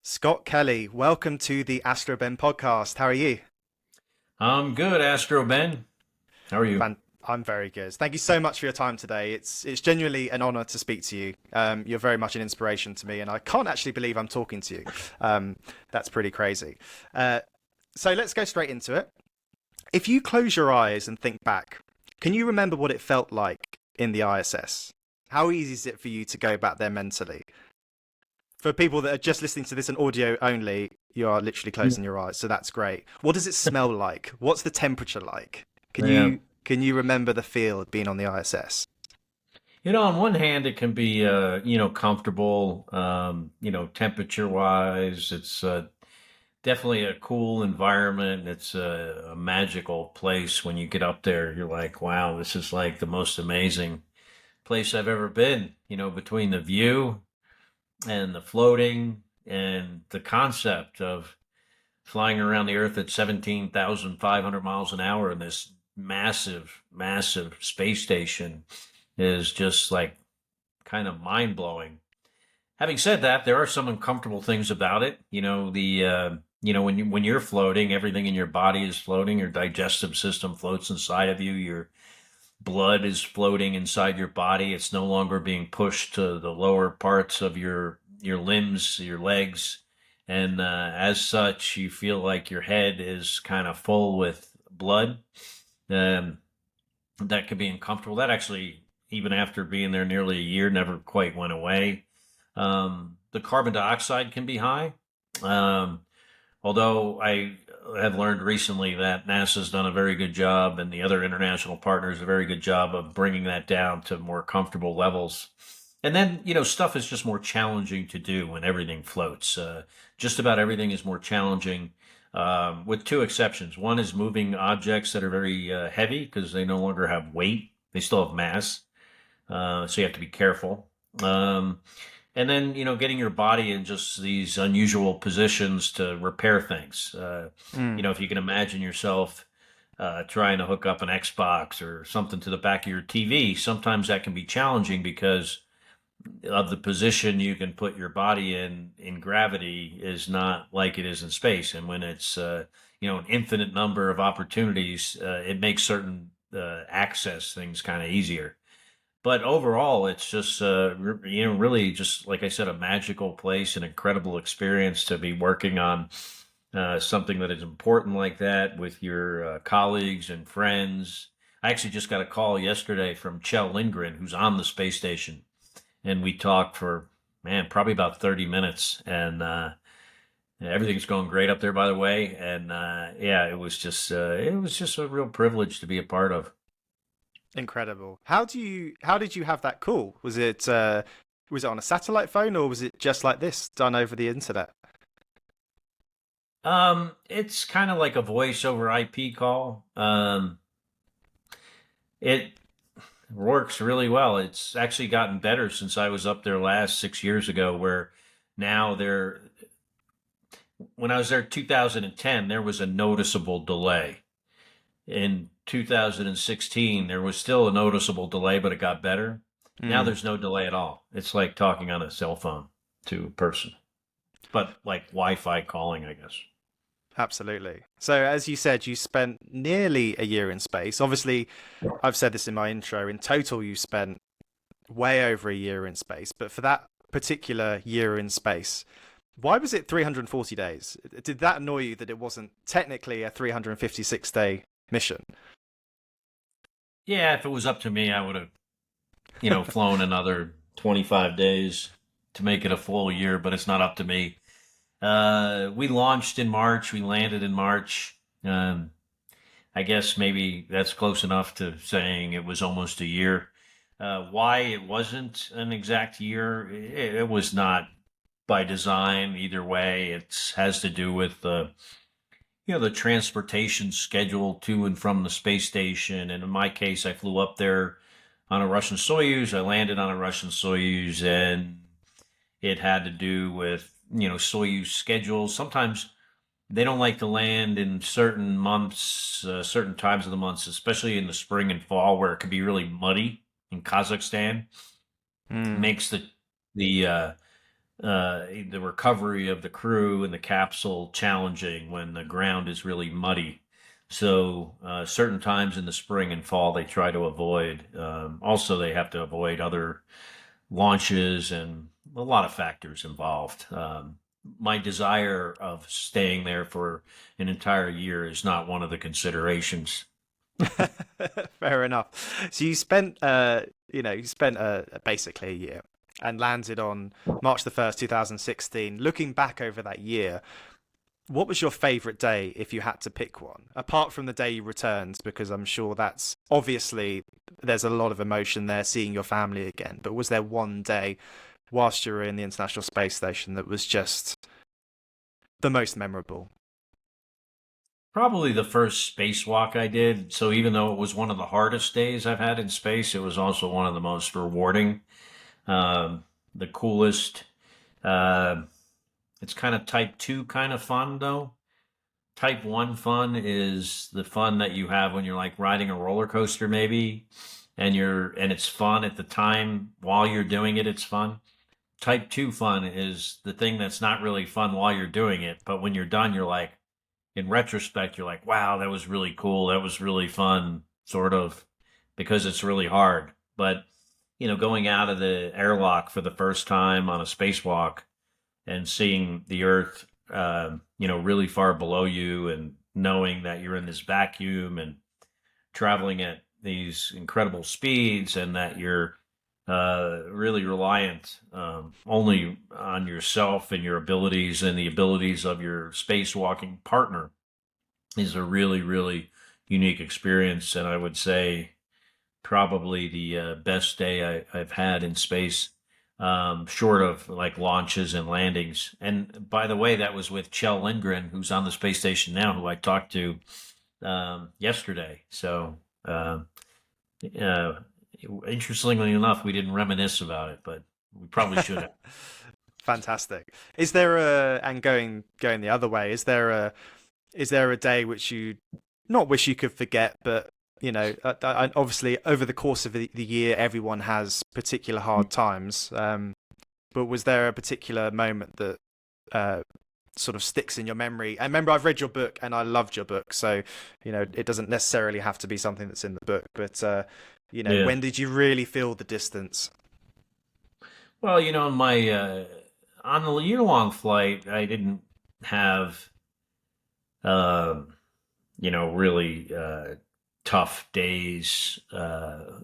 Scott Kelly, welcome to the Astroben podcast. How are you? I'm good, Astroben. How are you? I'm very good. Thank you so much for your time today. It's genuinely an honor to speak to you. You're very much an inspiration to me, and I can't actually believe I'm talking to you. That's pretty crazy. Uh, so let's go straight into it. If you close your eyes and think back, can you remember what it felt like in the ISS? How easy is it for you to go back there mentally? For people that are just listening to this in audio only, you are literally closing your eyes, so that's great. What does it smell like? What's the temperature like? Can Yeah. you can you remember the feel of being on the ISS? On one hand, it can be, comfortable, temperature wise. It's definitely a cool environment. It's a magical place when you get up there. You're like, wow, this is like the most amazing place I've ever been, between the view and the floating and the concept of flying around the Earth at 17,500 miles an hour in this massive, massive space station is just like kind of mind blowing. Having said that, there are some uncomfortable things about it. When you're floating, everything in your body is floating. Your digestive system floats inside of you. Your blood is floating inside your body. It's no longer being pushed to the lower parts of your limbs, your legs, and as such, you feel like your head is kind of full with blood. Um, that could be uncomfortable. That actually, even after being there nearly a year, never quite went away. The carbon dioxide can be high. Um, Although I have learned recently that NASA's done a very good job and the other international partners a very good job of bringing that down to more comfortable levels. And then, stuff is just more challenging to do when everything floats. Just about everything is more challenging, with two exceptions. One is moving objects that are very heavy because they no longer have weight, they still have mass. So you have to be careful. And then, getting your body in just these unusual positions to repair things. Mm. If you can imagine yourself trying to hook up an Xbox or something to the back of your TV, sometimes that can be challenging because of the position you can put your body in gravity is not like it is in space. And when it's, an infinite number of opportunities, it makes certain access things kind of easier. But overall, it's just, really just, like I said, a magical place, an incredible experience to be working on something that is important like that with your colleagues and friends. I actually just got a call yesterday from Kjell Lindgren, who's on the space station, and we talked for, man, probably about 30 minutes. And everything's going great up there, by the way. And yeah, it was just a real privilege to be a part of. Incredible. How did you have that call? Was it on a satellite phone or was it just like this done over the internet? It's kind of like a voice over IP call. It works really well. It's actually gotten better since I was up there last 6 years ago, where now when I was there 2010, there was a noticeable delay. In 2016, there was still a noticeable delay, but it got better. Now Mm. there's no delay at all. It's like talking on a cell phone to a person, but like Wi-Fi calling, I guess. Absolutely. So, as you said, you spent nearly a year in space. Obviously, I've said this in my intro. In total, you spent way over a year in space. But for that particular year in space, why was it 340 days? Did that annoy you that it wasn't technically a 356-day mission? Yeah, if it was up to me, I would have, flown another 25 days to make it a full year, but it's not up to me. We launched in March. We landed in March. I guess maybe that's close enough to saying it was almost a year. Why it wasn't an exact year, it was not by design either way. It has to do with the transportation schedule to and from the space station. And in my case, I flew up there on a Russian Soyuz. I landed on a Russian Soyuz, and it had to do with Soyuz schedules. Sometimes they don't like to land in certain months, certain times of the months, especially in the spring and fall, where it can be really muddy in Kazakhstan. Mm. Makes the the recovery of the crew and the capsule challenging when the ground is really muddy. So certain times in the spring and fall they try to avoid. Also, they have to avoid other launches and a lot of factors involved. My desire of staying there for an entire year is not one of the considerations. Fair enough. So you spent, you spent basically a year and landed on March the 1st, 2016. Looking back over that year, what was your favorite day if you had to pick one? Apart from the day you returned, because I'm sure that's obviously there's a lot of emotion there seeing your family again. But was there one day whilst you were in the International Space Station that was just the most memorable? Probably the first spacewalk I did. So even though it was one of the hardest days I've had in space, it was also one of the most rewarding, the coolest. Uh, it's kind of type two kind of fun though. Type one fun is the fun that you have when you're like riding a roller coaster maybe, and it's fun at the time while you're doing it, it's fun. Type two fun is the thing that's not really fun while you're doing it, but when you're done, you're like, in retrospect, you're like, wow, that was really cool. That was really fun, sort of, because it's really hard. But, going out of the airlock for the first time on a spacewalk and seeing the Earth, really far below you and knowing that you're in this vacuum and traveling at these incredible speeds and that you're really reliant only on yourself and your abilities and the abilities of your spacewalking partner is a really, really unique experience. And I would say probably the best day I've had in space, short of like launches and landings. And by the way, that was with Kjell Lindgren, who's on the space station now, who I talked to yesterday. So, uh, interestingly enough, we didn't reminisce about it, but we probably should have. Fantastic. Is there a and going the other way? Is there a day which you not wish you could forget, but obviously over the course of the year, everyone has particular hard times. But was there a particular moment that uh, sort of sticks in your memory? And remember, I've read your book and I loved your book, so it doesn't necessarily have to be something that's in the book. But Yeah. when did you really feel the distance? Well, my on the year-long flight, I didn't have uh, really tough days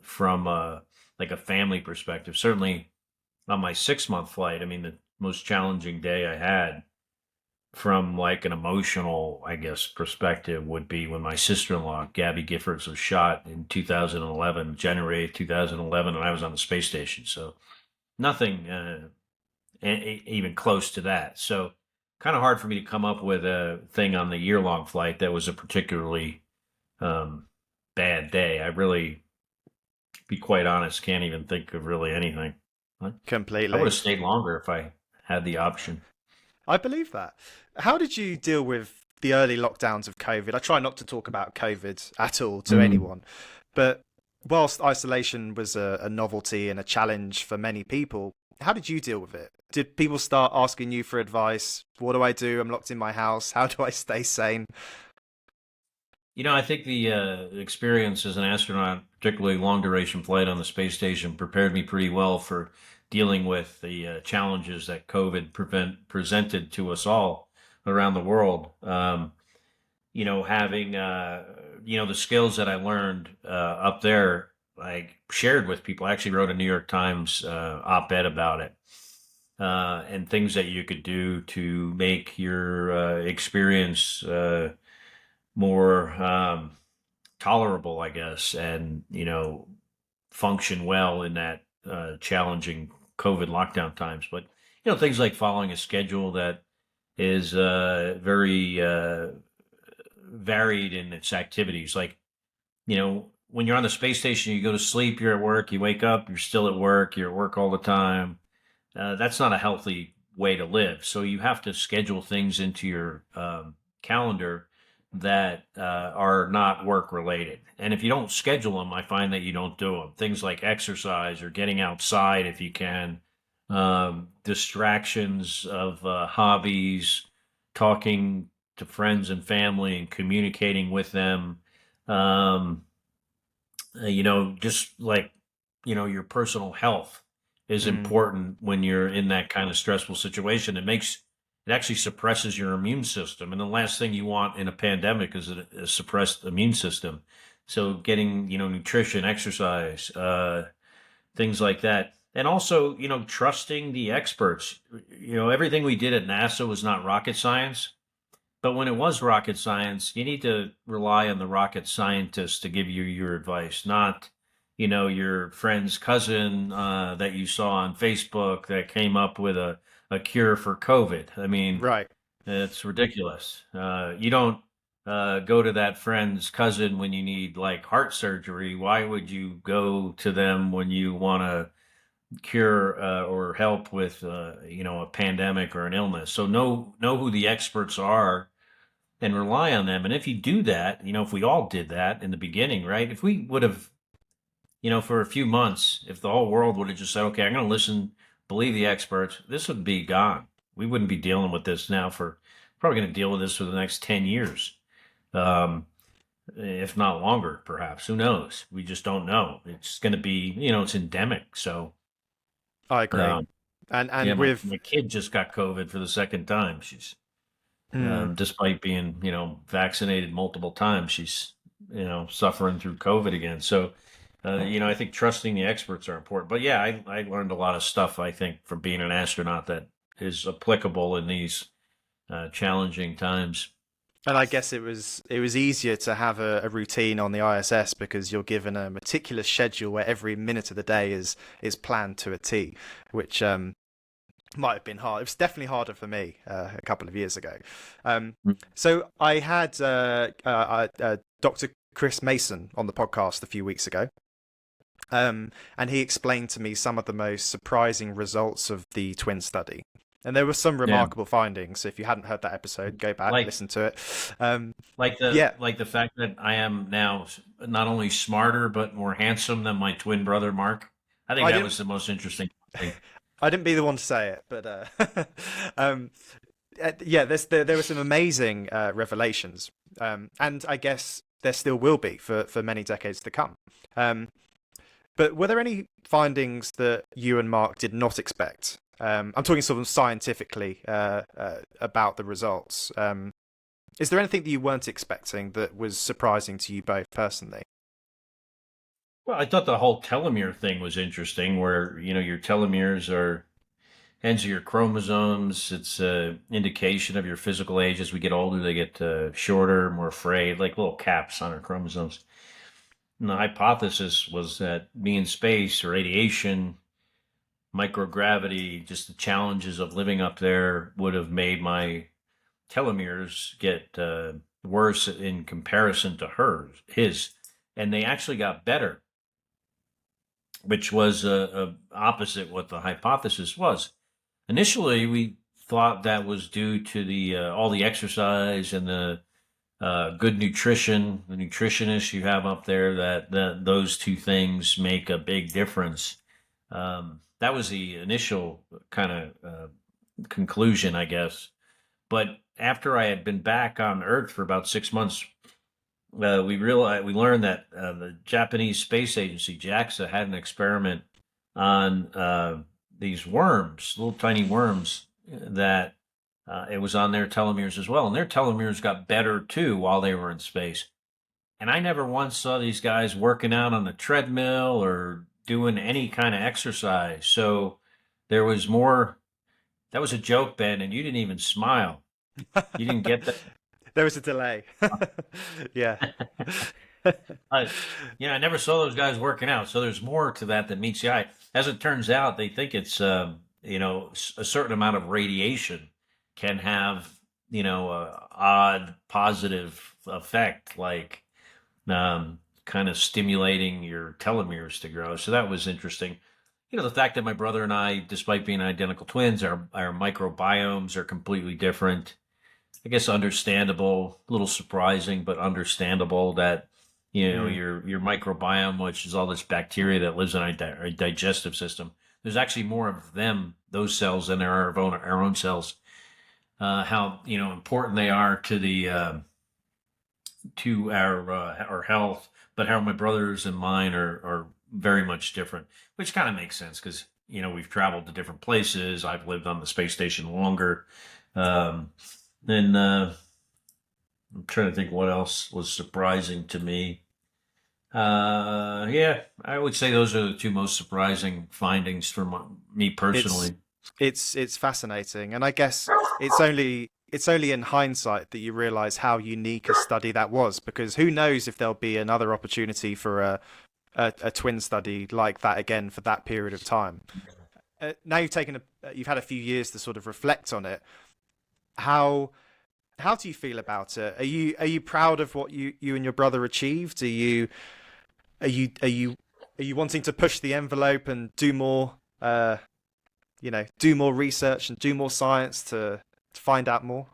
from like a family perspective. Certainly on my 6-month flight, I mean, the most challenging day I had from like an emotional, I guess, perspective would be when my sister-in-law, Gabby Giffords, was shot in 2011, January 2011, and I was on the space station. So nothing even close to that. So kind of hard for me to come up with a thing on the year-long flight that was a particularly um, bad day. I really, to be quite honest, can't even think of really anything. I would Completely. have stayed longer if I had the option. I believe that. How did you deal with the early lockdowns of COVID? I try not to talk about COVID at all to Mm. anyone, but whilst isolation was a novelty and a challenge for many people, how did you deal with it? Did people start asking you for advice? What do I do? I'm locked in my house. How do I stay sane? I think the experience as an astronaut, particularly long duration flight on the space station, prepared me pretty well for dealing with the challenges that COVID presented to us all around the world. Having the skills that I learned up there, I shared with people. I actually wrote a New York Times op-ed about it, and things that you could do to make your experience more tolerable, I guess, and function well in that challenging COVID lockdown times. But things like following a schedule that is very varied in its activities. Like when you're on the space station, you go to sleep, you're at work, you wake up, you're still at work, you're at work all the time. That's not a healthy way to live. So you have to schedule things into your calendar that are not work related. And if you don't schedule them, I find that you don't do them. Things like exercise or getting outside if you can, distractions of hobbies, talking to friends and family and communicating with them. Um, just like, your personal health is Mm, important when you're in that kind of stressful situation. It actually suppresses your immune system. And the last thing you want in a pandemic is a suppressed immune system. So getting, nutrition, exercise, things like that. And also, trusting the experts. Everything we did at NASA was not rocket science. But when it was rocket science, you need to rely on the rocket scientists to give you your advice, not, your friend's cousin that you saw on Facebook that came up with a cure for COVID. I mean, right. it's ridiculous. You don't go to that friend's cousin when you need like heart surgery. Why would you go to them when you want to cure or help with, a pandemic or an illness? So know who the experts are and rely on them. And if you do that, if we all did that in the beginning, right? If we would have, for a few months, if the whole world would have just said, okay, I'm going to listen, believe the experts, this would be gone. We wouldn't be dealing with this now for probably going to deal with this for the next 10 years, um, if not longer, perhaps. Who knows? We just don't know. It's going to be, it's endemic. So, I agree. um, yeah, And my with kid just got COVID for the second time. She's mm, despite being, vaccinated multiple times, she's, suffering through COVID again. So, I think trusting the experts are important. But yeah, I learned a lot of stuff, I think, from being an astronaut that is applicable in these challenging times. and I guess it was easier to have a routine on the ISS because you're given a meticulous schedule where every minute of the day is planned to a T, which might have been hard. It was definitely harder for me a couple of years ago. So I had Dr. Chris Mason on the podcast a few weeks ago. And he explained to me some of the most surprising results of the twin study. And there were some Yeah. remarkable findings. So if you hadn't heard that episode, go back, Like, listen to it. Um, like the yeah, like the fact that I am now not only smarter but more handsome than my twin brother Mark. I think I that didn't. was the most interesting thing. I didn't be the one to say it, but um, yeah, there were some amazing revelations, and I guess there still will be for many decades to come. Um, But were there any findings that you and Mark did not expect? I'm talking sort of scientifically about the results. Is there anything that you weren't expecting that was surprising to you both personally? Well, I thought the whole telomere thing was interesting, where your telomeres are ends of your chromosomes. It's a indication of your physical age. As we get older, they get shorter, more frayed, like little caps on our chromosomes. And the hypothesis was that being space, radiation, microgravity, just the challenges of living up there would have made my telomeres get worse in comparison to his, and they actually got better, which was opposite what the hypothesis was. Initially, we thought that was due to the all the exercise and the good nutrition, the nutritionists you have up there, that those two things make a big difference. That was the initial kind of conclusion, I guess. But after I had been back on Earth for about 6 months, we learned that the Japanese Space Agency JAXA had an experiment on these worms, little tiny worms that it was on their telomeres as well, and their telomeres got better too while they were in space. And I never once saw these guys working out on the treadmill or doing any kind of exercise. So there was more. That was a joke, Ben, and you didn't even smile. You didn't get that. There was a delay. Yeah. I, I never saw those guys working out. So there's more to that than meets the eye. As it turns out, they think it's a certain amount of radiation can have a odd positive effect, like kind of stimulating your telomeres to grow. So that was interesting. The fact that my brother and I, despite being identical twins, our microbiomes are completely different. I guess understandable, a little surprising, but understandable that Mm, your microbiome, which is all this bacteria that lives in our digestive system, there's actually more of those cells, than there are of our own cells. How important they are to the to our health, but how my brothers and mine are very much different, which kind of makes sense because we've traveled to different places. I've lived on the space station longer, um, and I'm trying to think what else was surprising to me. Yeah, I would say those are the two most surprising findings for me It's personally. it's fascinating, and I guess it's only in hindsight that you realize how unique a study that was, because who knows if there'll be another opportunity for a twin study like that again for that period of time. Now you've had a few years to sort of reflect on it. How how do you feel about it? Are you proud of what you and your brother achieved? Are you are you are you wanting to push the envelope and do more? Do more research and do more science to find out more.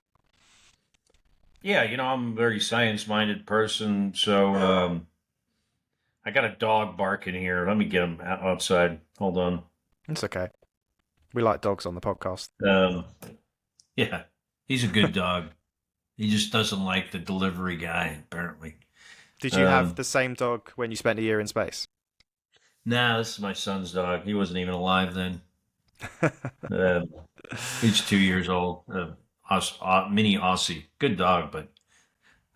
Yeah, I'm a very science-minded person, so I got a dog barking here. Let me get him outside. Hold on. It's okay. We like dogs on the podcast. Um, yeah, he's a good dog. He just doesn't like the delivery guy, apparently. Did you have Um, the same dog when you spent a year in space? nah, this is my son's dog. He wasn't even alive then. Um, he's 2 years old. Mini Aussie. Good dog, but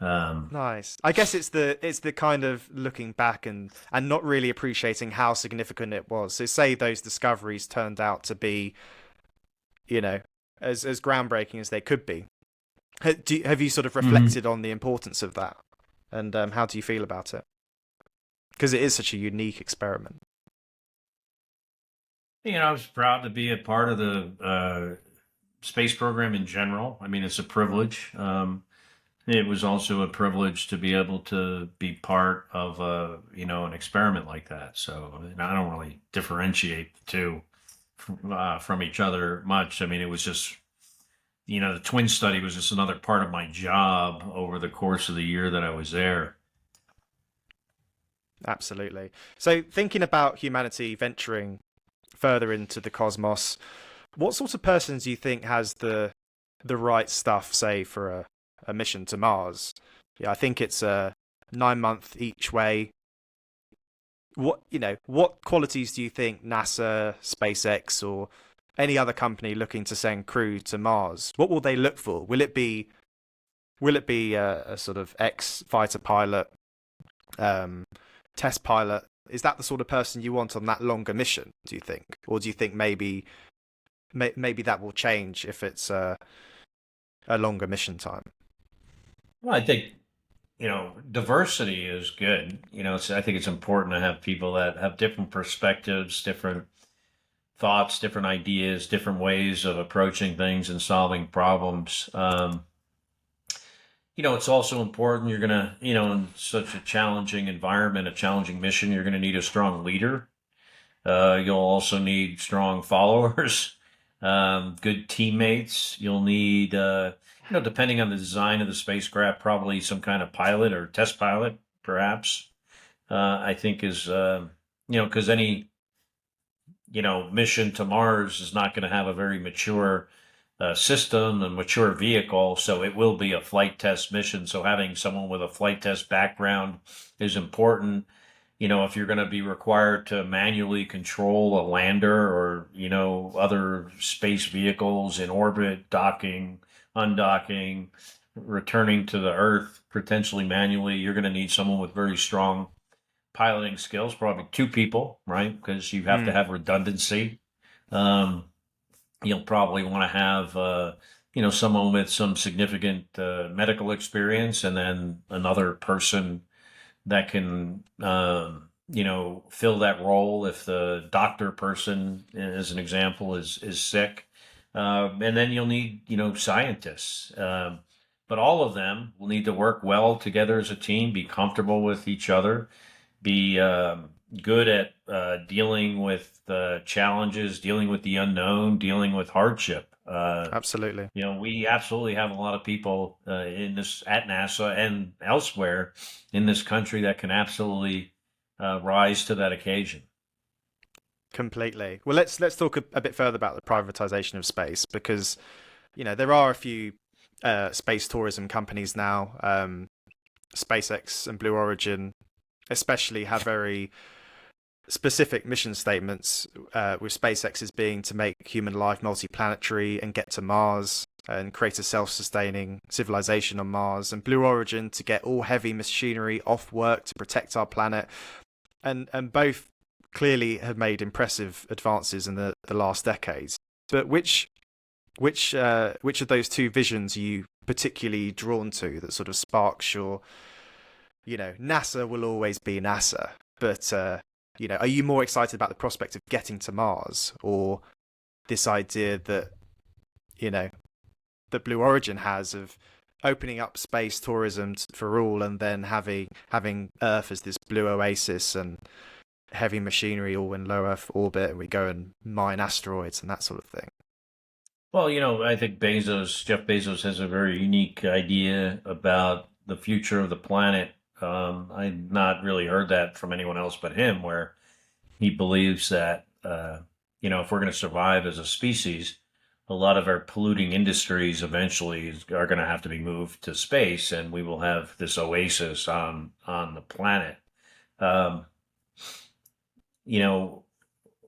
um, Nice. I guess it's the kind of looking back and not really appreciating how significant it was. So say those discoveries turned out to be, you know, as groundbreaking as they could be. Have you sort of mhm. reflected on the importance of that, and how do you feel about it? Because it is such a unique experiment. I was proud to be a part of the space program in general. I mean, it's a privilege. It was also a privilege to be able to be part of an experiment like that. So I don't really differentiate the two from each other much. I mean, it was just the twin study was just another part of my job over the course of the year that I was there. Absolutely. So thinking about humanity venturing further into the cosmos, what sort of person do you think has the right stuff, say, for a mission to Mars? Yeah, I think it's a 9 month each way. What qualities do you think NASA, SpaceX, or any other company looking to send crew to Mars? What will they look for? Will it be a sort of ex fighter pilot, um, test pilot? Is that the sort of person you want on that longer mission? Do you think, or do you think maybe that will change if it's a longer mission time? Well, I think diversity is good. I think it's important to have people that have different perspectives, different thoughts, different ideas, different ways of approaching things and solving problems. It's also important. You're gonna, in such a challenging environment, a challenging mission, you're gonna need a strong leader. You'll also need strong followers, good teammates. You'll need, depending on the design of the spacecraft, probably some kind of pilot or test pilot, perhaps. I think is, because any mission to Mars is not going to have a very mature system and mature vehicle, so it will be a flight test mission. So having someone with a flight test background is important. If you're going to be required to manually control a lander or other space vehicles in orbit, docking, undocking, returning to the Earth potentially manually, you're going to need someone with very strong piloting skills, probably two people, right? Because you have to Mm, have redundancy. Um, you'll probably want to have, someone with some significant medical experience, and then another person that can, fill that role if the doctor person, as an example, is sick. And then you'll need, scientists. But all of them will need to work well together as a team, be comfortable with each other, be good at dealing with challenges, dealing with the unknown, dealing with hardship. absolutely. We absolutely have a lot of people in this at NASA and elsewhere in this country that can absolutely rise to that occasion. Completely. Well, let's talk a bit further about the privatization of space, because there are a few space tourism companies now. SpaceX and Blue Origin, especially, have very specific mission statements. With SpaceX being to make human life multiplanetary and get to Mars and create a self-sustaining civilization on Mars, and Blue Origin to get all heavy machinery off work to protect our planet. And both clearly have made impressive advances in the last decades. But which of those two visions are you particularly drawn to, that sort of sparks your, NASA will always be NASA, but are you more excited about the prospect of getting to Mars, or this idea that that Blue Origin has of opening up space tourism for all, and then having Earth as this blue oasis and heavy machinery all in low Earth orbit, and we go and mine asteroids and that sort of thing? Well, I think Jeff Bezos has a very unique idea about the future of the planet. I've not really heard that from anyone else but him, where he believes that, if we're going to survive as a species, a lot of our polluting industries eventually are going to have to be moved to space, and we will have this oasis on the planet. Um, you know,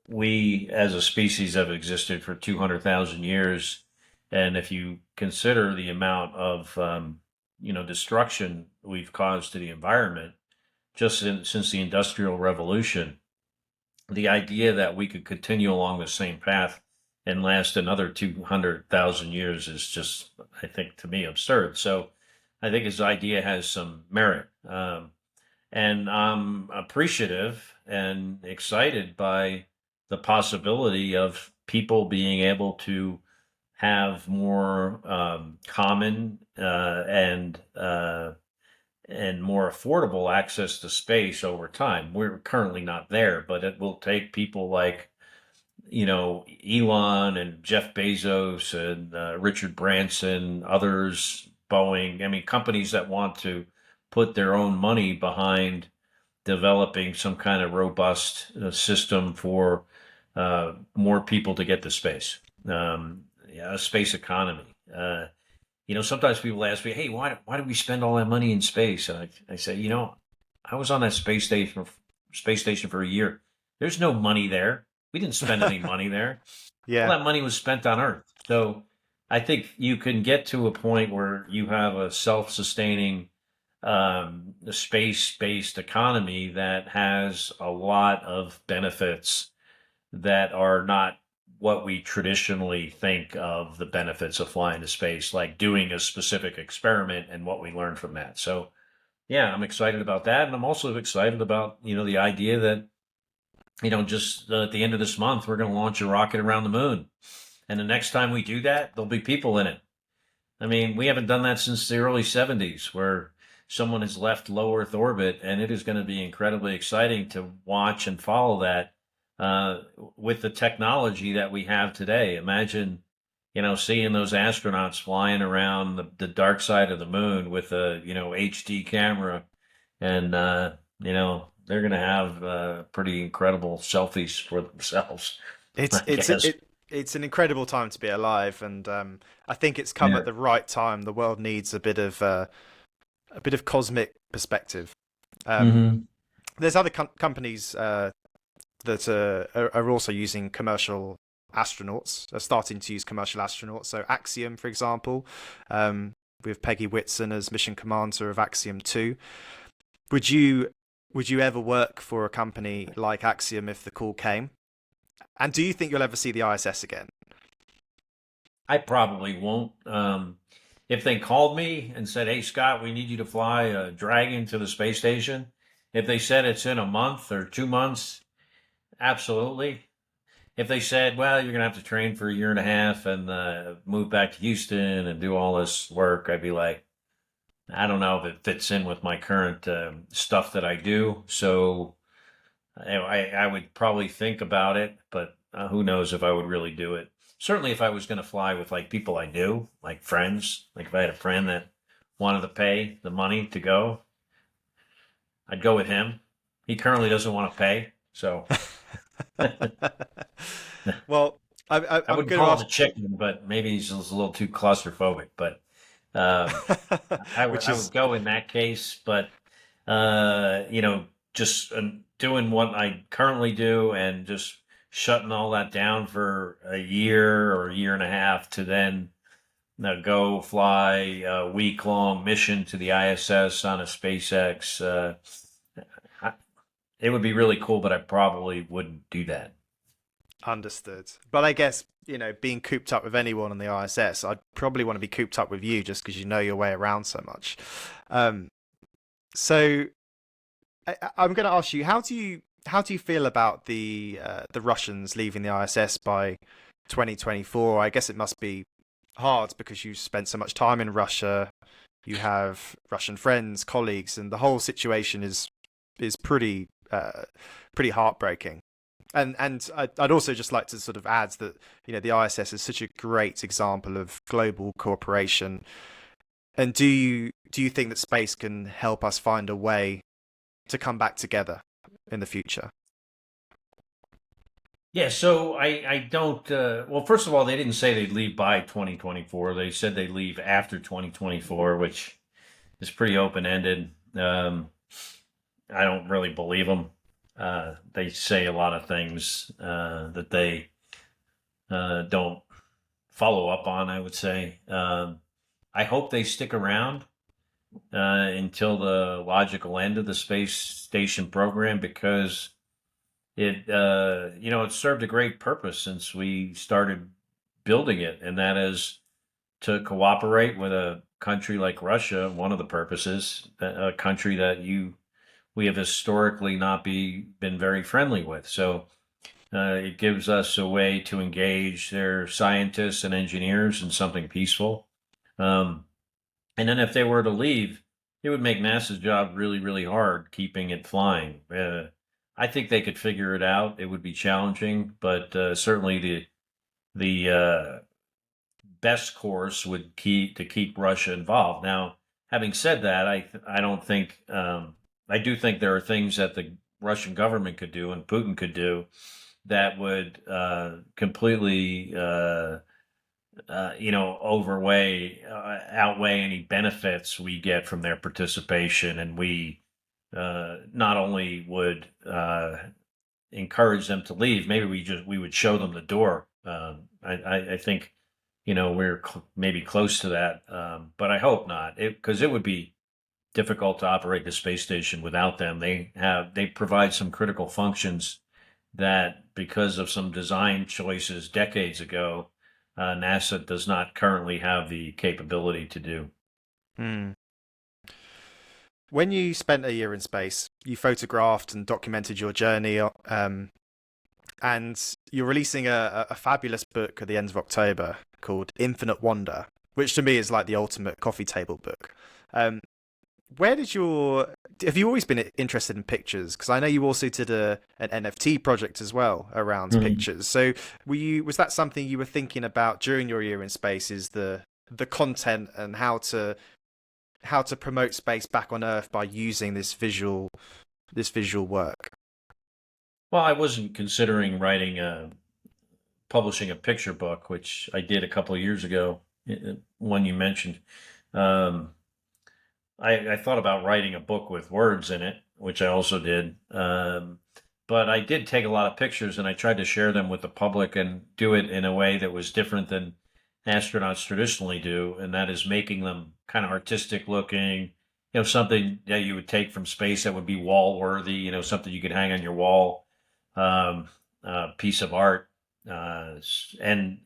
we as a species have existed for 200,000 years. And if you consider the amount of, destruction we've caused to the environment since the Industrial Revolution, the idea that we could continue along the same path and last another 200,000 years is just, I think, to me, absurd. So I think his idea has some merit. And I'm appreciative and excited by the possibility of people being able to have more common and more affordable access to space over time. We're currently not there, but it will take people like Elon and Jeff Bezos and Richard Branson, others, Boeing. I mean, companies that want to put their own money behind developing some kind of robust system for more people to get to space, a space economy. Sometimes people ask me, "Hey, why do we spend all that money in space?" And I say, I was on that space station for a year. There's no money there. We didn't spend any money there. All Yeah. that money was spent on Earth. So I think you can get to a point where you have a self-sustaining space-based economy that has a lot of benefits that are not what we traditionally think of the benefits of flying to space, like doing a specific experiment and what we learn from that. So, yeah, I'm excited about that. And I'm also excited about, the idea that, just at the end of this month, we're going to launch a rocket around the moon. And the next time we do that, there'll be people in it. I mean, we haven't done that since the early 70s, where someone has left low Earth orbit, and it is going to be incredibly exciting to watch and follow that with the technology that we have today. Imagine, seeing those astronauts flying around the dark side of the moon with a, HD camera, and, they're going to have pretty incredible selfies for themselves, It's I it's guess. it's an incredible time to be alive, and I think it's come Yeah. at the right time. The world needs a bit of cosmic perspective. Um, Hmm. there's other companies that are also using commercial astronauts, are starting to use commercial astronauts. So Axiom, for example, with Peggy Whitson as mission commander of Axiom 2. Would you ever work for a company like Axiom if the call came? And do you think you'll ever see the ISS again? I probably won't. If they called me and said, "Hey, Scott, we need you to fly a Dragon to the space station," if they said it's in a month or 2 months, absolutely. If they said, "Well, you're going to have to train for a year and a half and move back to Houston and do all this work," I'd be like, I don't know if it fits in with my current stuff that I do. So I would probably think about it, but who knows if I would really do it. Certainly, if I was going to fly with like people I knew, like friends, like if I had a friend that wanted to pay the money to go, I'd go with him. He currently doesn't want to pay, so Well, I I'm wouldn't going to call him ask, a chicken, but maybe he's just a little too claustrophobic. But um, which I is would go in that case. But you know, just doing what I currently do and just shutting all that down for a year or a year and a half to then go fly a week long mission to the ISS on a SpaceX. I, it would be really cool, but I probably wouldn't do that. understood. But I guess, being cooped up with anyone on the ISS, I'd probably want to be cooped up with you just because you know your way around so much. Um, so I'm going to ask you, how do you feel about the Russians leaving the ISS by 2024? I guess it must be hard because you spent so much time in Russia. You have Russian friends, colleagues, and the whole situation is pretty heartbreaking. And I'd also just like to sort of add that the ISS is such a great example of global cooperation. And do you think that space can help us find a way to come back together in the future? Yeah, so I don't. Well, first of all, they didn't say they'd leave by 2024. They said they'd leave after 2024, which is pretty open ended. I don't really believe them. They say a lot of things that they don't follow up on, I would say. I hope they stick around until the logical end of the space station program because it served a great purpose since we started building it, and that is to cooperate with a country like Russia. One of the purposes, a country that we have historically not been very friendly with. So it gives us a way to engage their scientists and engineers in something peaceful. Um, and then if they were to leave, it would make NASA's job really, really hard keeping it flying. I think they could figure it out. It would be challenging, but certainly the best course would keep Russia involved. Now, having said that, I don't think I do think there are things that the Russian government could do and Putin could do that would completely outweigh any benefits we get from their participation, and we not only would encourage them to leave, maybe we would show them the door. I think we're maybe close to that, but I hope not, because it would be difficult to operate the space station without them. They provide some critical functions that, because of some design choices decades ago, NASA does not currently have the capability to do. Hmm. When you spent a year in space, you photographed and documented your journey, and you're releasing a fabulous book at the end of October called Infinite Wonder, which to me is like the ultimate coffee table book. Um, where did your Have you always been interested in pictures? Because I know you also did an NFT project as well around Mm. pictures. So was that something you were thinking about during your year in space? Is the content and how to promote space back on Earth by using this visual work? Well, I wasn't considering publishing a picture book, which I did a couple of years ago. One you mentioned. Um, I thought about writing a book with words in it, which I also did. But I did take a lot of pictures and I tried to share them with the public and do it in a way that was different than astronauts traditionally do, and that is making them kind of artistic looking, something that you would take from space that would be wall worthy, something you could hang on your wall, piece of art. And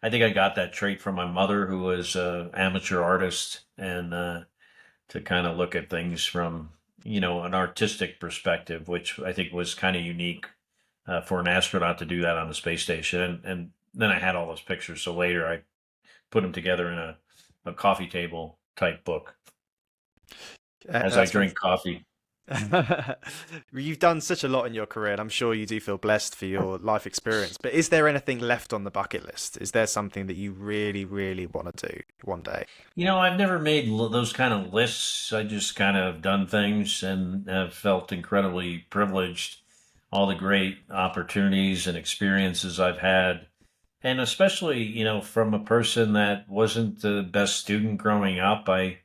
I think I got that trait from my mother, who was an amateur artist, and to kind of look at things from an artistic perspective, which I think was kind of unique for an astronaut to do that on the space station. And then I had all those pictures, so later I put them together in a coffee table type book as I That's drink coffee. You've done such a lot in your career, and I'm sure you do feel blessed for your life experience. But is there anything left on the bucket list? Is there something that you really, really want to do one day? I've never made those kind of lists. I just kind of done things and have felt incredibly privileged. all the great opportunities and experiences I've had. And especially, from a person that wasn't the best student growing up, I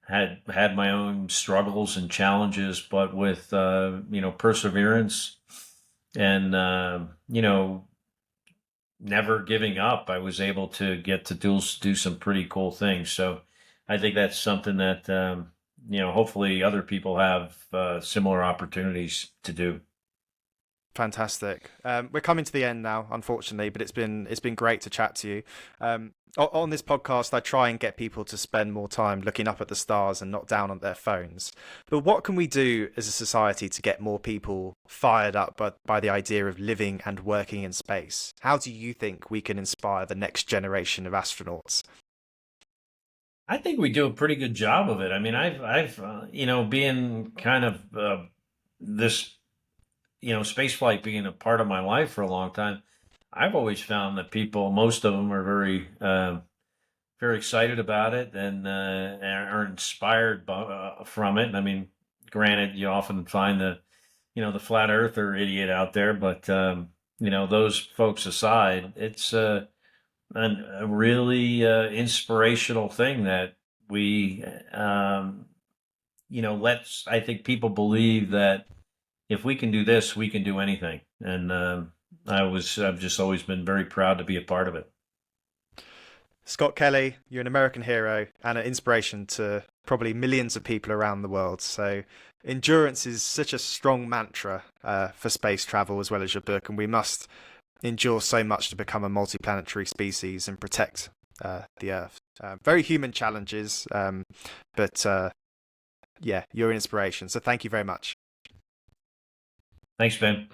had my own struggles and challenges, but with, perseverance and, never giving up, I was able to get to do some pretty cool things. So I think that's something that, hopefully other people have similar opportunities to do. Fantastic. We're coming to the end now, unfortunately, but it's been great to chat to you. On this podcast, I try and get people to spend more time looking up at the stars and not down on their phones. But what can we do as a society to get more people fired up by the idea of living and working in space? How do you think we can inspire the next generation of astronauts? I think we do a pretty good job of it. I mean, being kind of this, spaceflight being a part of my life for a long time, I've always found that most of them are very excited about it and are inspired from it. I mean, granted, you often find the flat earther idiot out there, but those folks aside, it's a really inspirational thing that we, let's. I think people believe that if we can do this, we can do anything, and I've just always been very proud to be a part of it. Scott Kelly, you're an American hero and an inspiration to probably millions of people around the world. So, endurance is such a strong mantra for space travel as well as your book, and we must endure so much to become a multiplanetary species and protect the Earth. Very human challenges, but yeah, you're an inspiration. So, thank you very much. Thanks, Ben.